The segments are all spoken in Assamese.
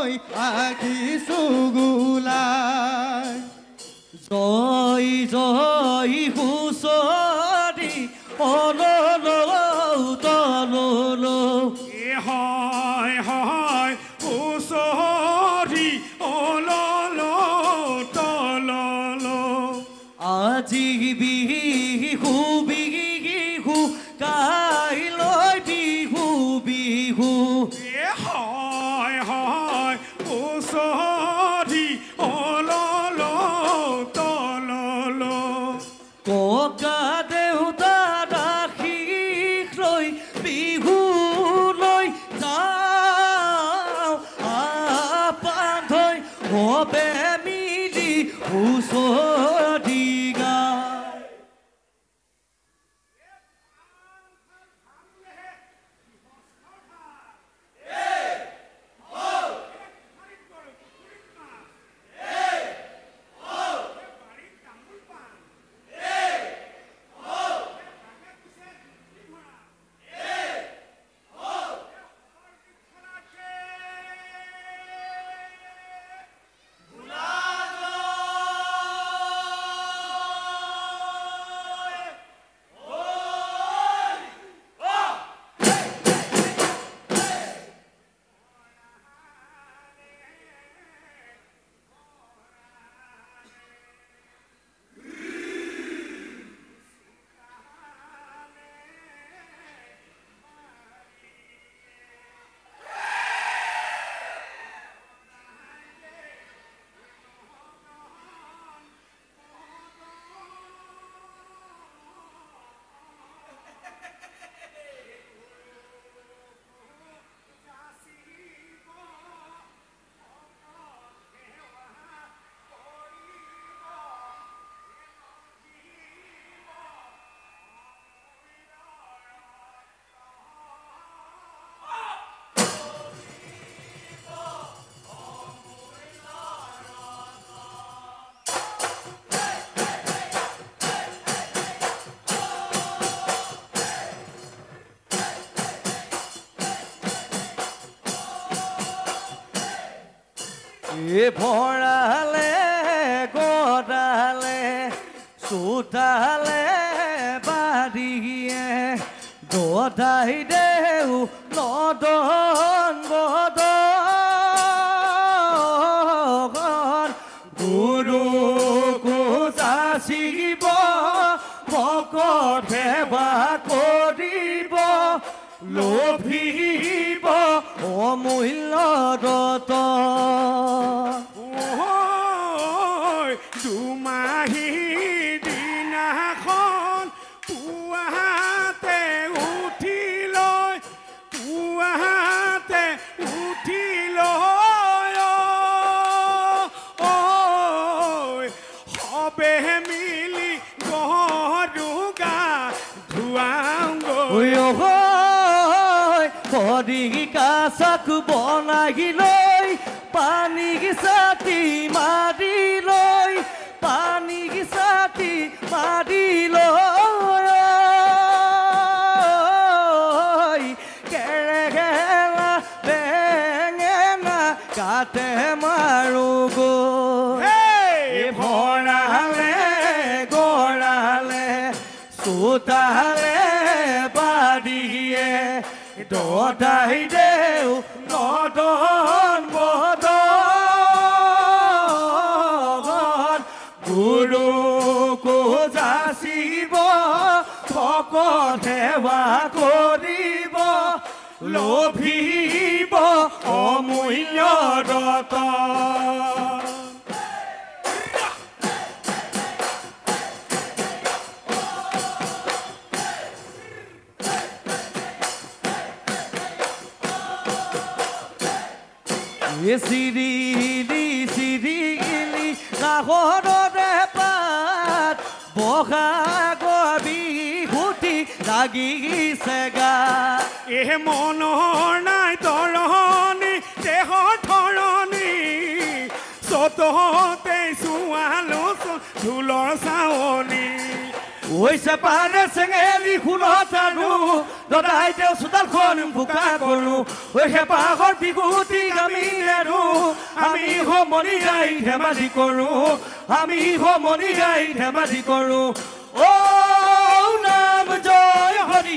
লৈ আহিছো গোলাই জয় জয় হুঁচৰি তললো হয় হয় হুঁচৰি তললো আজি বিহু বিহু কাইলৈ বিহু বিহু হয় হয় হুঁচৰি তললো ককা দেউতা ৰাখিক লৈ বিহু লৈ যাওঁ আপাধৈ হবে মিলি হুঁচৰি গায় ভৰালে গদালে চোতালে বাৰীয়ে গদাই দেউ নদন বদন গুৰু যাচিব ভকত সেৱা কৰিব লোভিব অমূল্য ৰতন দুমাহী দিনাখন পুৱাতে উঠি লৈ সবে মিলি গৰু গা ধুৱাওঁগৈ কদিকা চাক বনাই লৈ পানী চাতি মাৰি লৈ পানী চাতি মাৰি লৈ কেৰেলা বেঙেনা কাটে মাৰো ভৰালে গৰালে চোতালে বাৰীয়ে দদাই দেউ নদন বদন গুৰুকো যাচিব ভকত সেৱা কৰিব লোভিব অমূল্য ৰতন চিৰিলি চিৰিলি নাহৰৰে পাত বহাগৰ বিহুতি লাগিছে গা মনৰ নাই তৰণি দেহৰ ধৰণি চততে চোৱালোচোন ঢোলৰ চাৱনি হৈছে পাৰে চেঙেলি শুনত আনো দদাই তেওঁ চোতালখন বোকা কৰোঁ হেঁপাহৰ বিহুতি গামি নেৰো আমি সমনি গাই ধেমালি কৰোঁ আমি সমনি গাই ধেমালি কৰোঁ ও নাম জয় Hari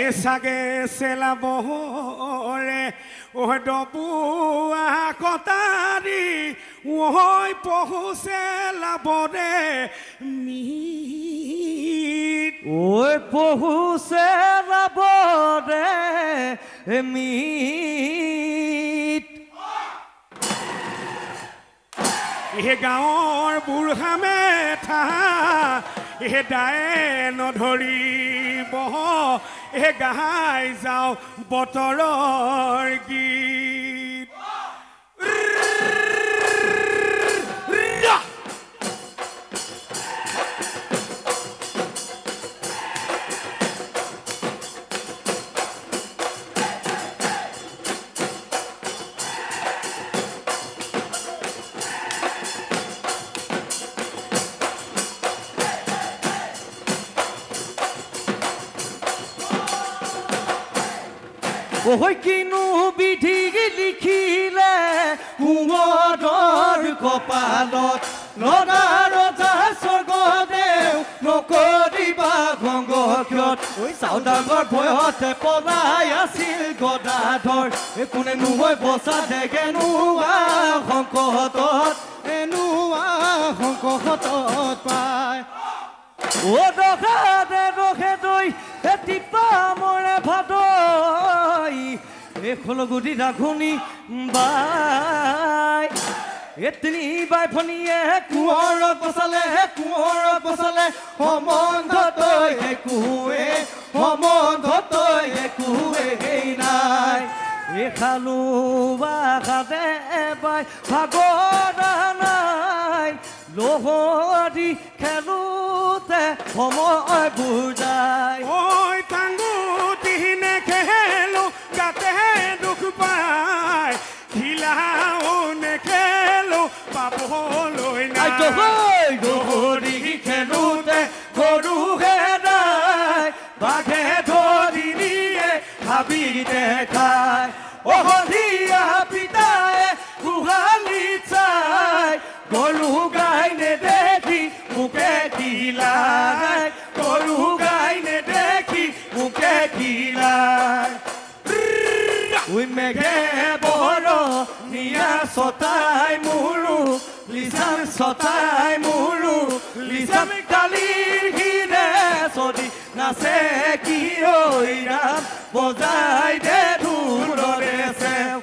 Esage se la bohore o dobua kotari oi pohu se la bode mi oi pohu se la bode mi e gaor burhame tha e dae no dhori বহ এ গাই যাও বতৰৰ গীত ওই কিনো বিধি লিখিলে কুঁৱৰৰ কপালত নৰা ৰজা স্বৰ্গদেউ নকৰিবা ভংগক্ষত চাউদাগৰ ভয়তে পলাই আছিল গদাধৰ কোনে নোহৈ বচা দেখেনোৱা সংকটত এনোৱা সংকটত পায় ও ৰখে দৈ টিপা মৰে ভাদৈ এখলগুটি ৰাখুনি বাই এতনি বাই ভনীয়ে কুঁৱৰক বচালে সম্বন্ধ তই একোৱেই নাই এখালো বাখাতে বাই ভাগৰ নাই লোহৰি খেলোতে সময় বুজাই ঐ টাঙ্গুটি নেখেলো গাতে দুখ পায় খিলাও নেখেলো পাবলৈ নাই লোহৰি খেলোতে গৰু হেৰাই বাঘে ধৰি নিয়ে হাবি দেখাই অহলীয়া পিতাই গোহালি চাই গৰু গাই নেদেখি মুখে দিলাই গৰু গাই নেদেখি মুখে দিলাই উই মেঘে বৰ নিয়া ছটাই মোৰো লিচাম কালিৰ ঘিৰে চদি নাচে কি ঐ ৰাম বজাই দে ধুৰৰে চেও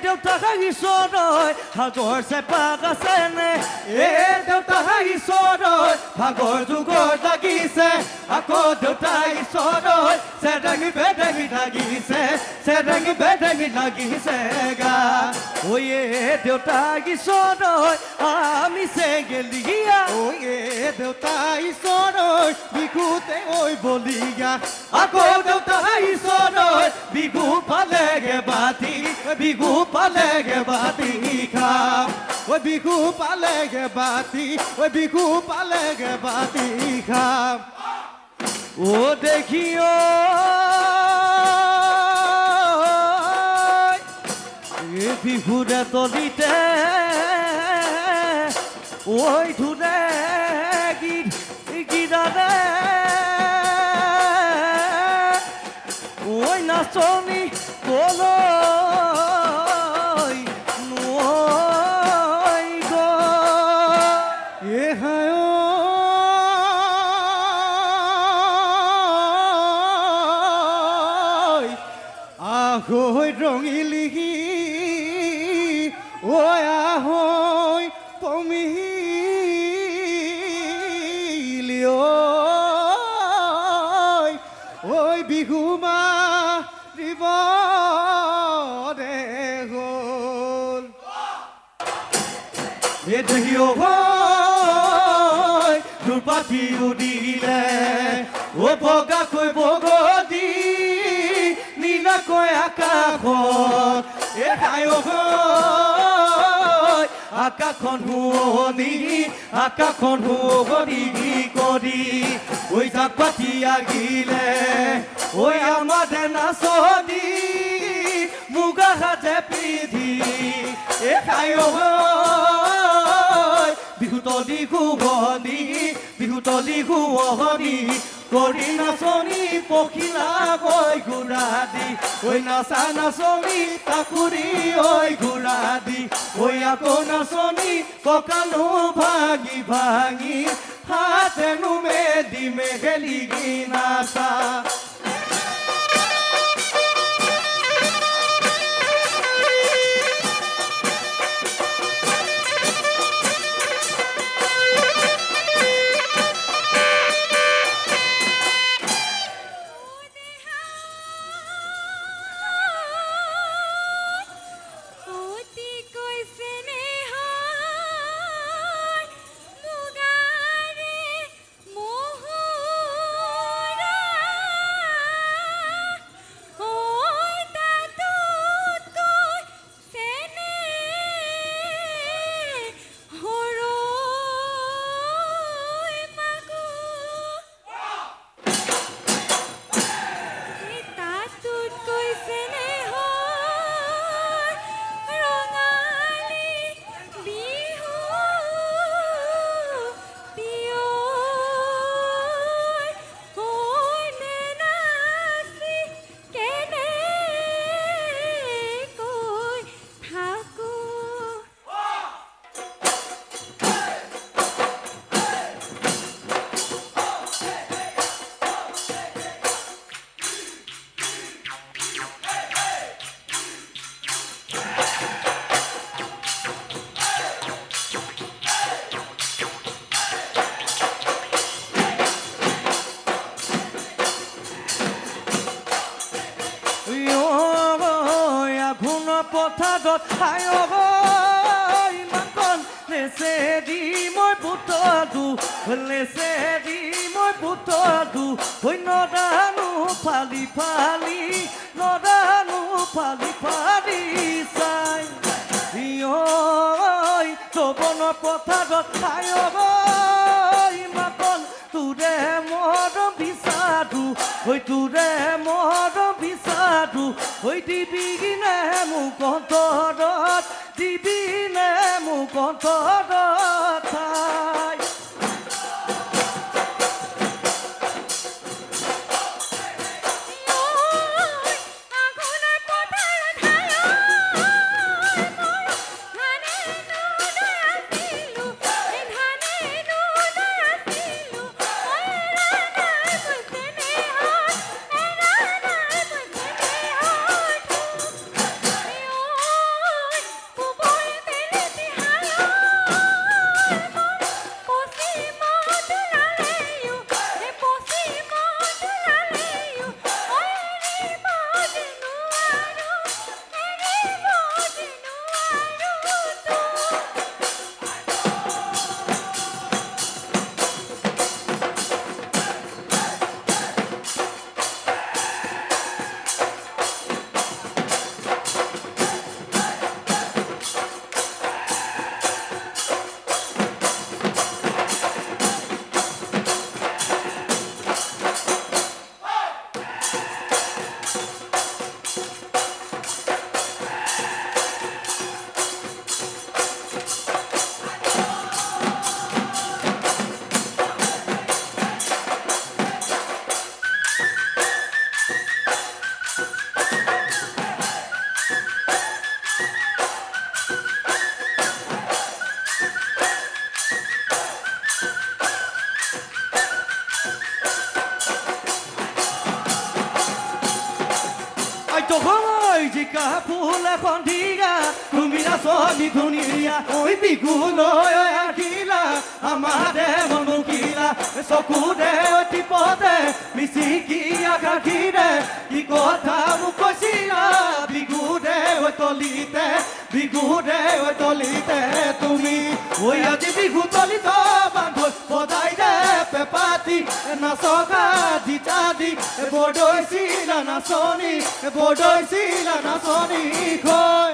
দেউতা ঈশ্বৰই ভাগৰ চেপাত আছেনে দেউতা ঈশ্বৰই ভাগৰ যুগৰ লাগিছে আকৌ দেউতা ঈশ্বৰই চেৰেঙি বেৰেঙি লাগিছে গা ওয়ে দেউতা ঈশ্বৰ আমি চেগেলিয়া ওয়ে দেউতা ঈশ্বৰ বিহুতে ঐ বলিয়া আকৌ দেউতা ঈশ্বৰ বিহু পালেগে বাতি বিহু পালেগে বাতি খাম ঐ বিহু পালেগে বাতি ঐ বিহু পালেগে বাতি খাম ও দেখিও এ বিহুৰে তলিতে ওই ধুনে গীত গীতাৰে ওই নাচনি কলৈ নৈ গৈ এ হায় আহৈ ৰঙিলি ঐ আহৈ পমিলি ঐ বিহু মাৰিব দে গ'ল এ দেখিও হয় দুৰ্পাতি উদিলে ও বগাকৈ বগদি নীলাকৈ আকাশত এ খায়ো হয় আকাশখন শুৱনি কৰি ঐ জাক পাতি আগিলে ঐ আমাৰ নাচনি মুগা সাজে পিধি এ খায়ো বিহুতলি শুৱনি কৰি নাচনি পখিলা গৈ ঘূৰা দি ঐ নাচা নাচনি তাকুৰি ঐ ঘূৰা দি ঐ আকৌ নাচনি কঁকালো ভাঙি ভাঙি হাতেনো মেদি মেঘেলি নাচা পথাৰত ইমানকণ লেছে দি মই পুতটো লেছে দি মই পুতটো নদানো ফালি ফালি নদানো ফালি ফালি চাই যৌৱন পথাৰত ইমানকণ তোৰে মৰম বিচাৰো তোৰে মৰম বিচাৰো দিবি নে মোক অন্তৰত দিবি নে মোক অন্তৰত ঠাই ফুল সন্ধিয়া তুমি নাচনি ধুনীয়া ঐ বিহুলৈ আহিলা আমাৰে মনুকিলা চকুৰে টিপতে মিচিকিয়া গাখীৰে কি কথা মোক কৈছিলা বিহুৰে তলিতে বিহুৰে তলিতে তুমি ঐ আজি বিহু তলিত বান্ধ বজাই দে পেপাতি নাচকা জিতাদি বৰদৈছিলা নাচনি বৰদৈছিলা নাচনি খৈ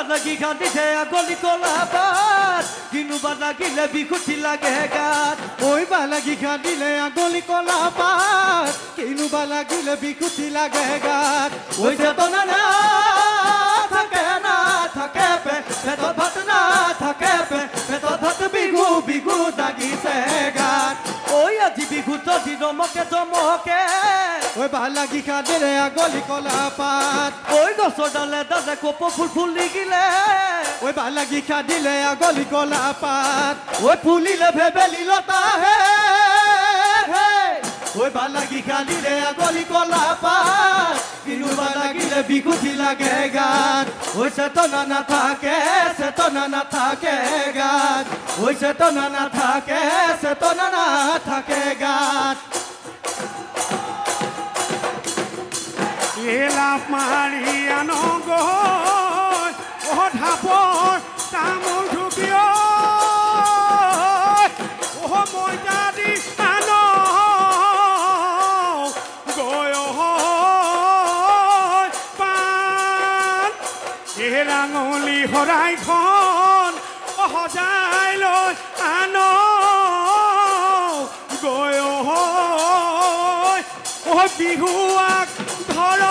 লাগি কান্দিছে আগলি কলাবাত কিনুবা লাগিলে বিকুটি লাগে গাত ঐ বালাগি কান্দিলে আগলি কলাপাত কিনুবা লাগিলে বিকুটি লাগে গাত ঐ চেতনা না থাকে পেটত ভাত না থাকে পেটত ভাত বিহু বিহু লাগিছে গাত ঐ আজি বিহু যদি জমকে জমকে ঐ বালাগি কান্দিলে আগলি কলাপাত ঐ গছৰ ডালে ডালে কপৌ ফুল ফুলি গিলে ঐ বালাগি কান্দিলে আগলি কলাপাত ঐ ফুলিলে ভেবেলি লতা হে ঐ বালাগি কান্দিলে আগলি কলাপাত কিনুবা লাগিলে বিকুটি লাগে গাত ঐ চেতনা নাথাকে গাত ঐ চেতনা নাথাকে গাত লাভ মাৰি আনো গৈ ঢাপৰ তামোল ঢুকি মইজা দি আনো গৈ পাণ ৰাঙলী শৰাইখন সজাই লৈ আনো গৈ বিহুৱাক ধৰ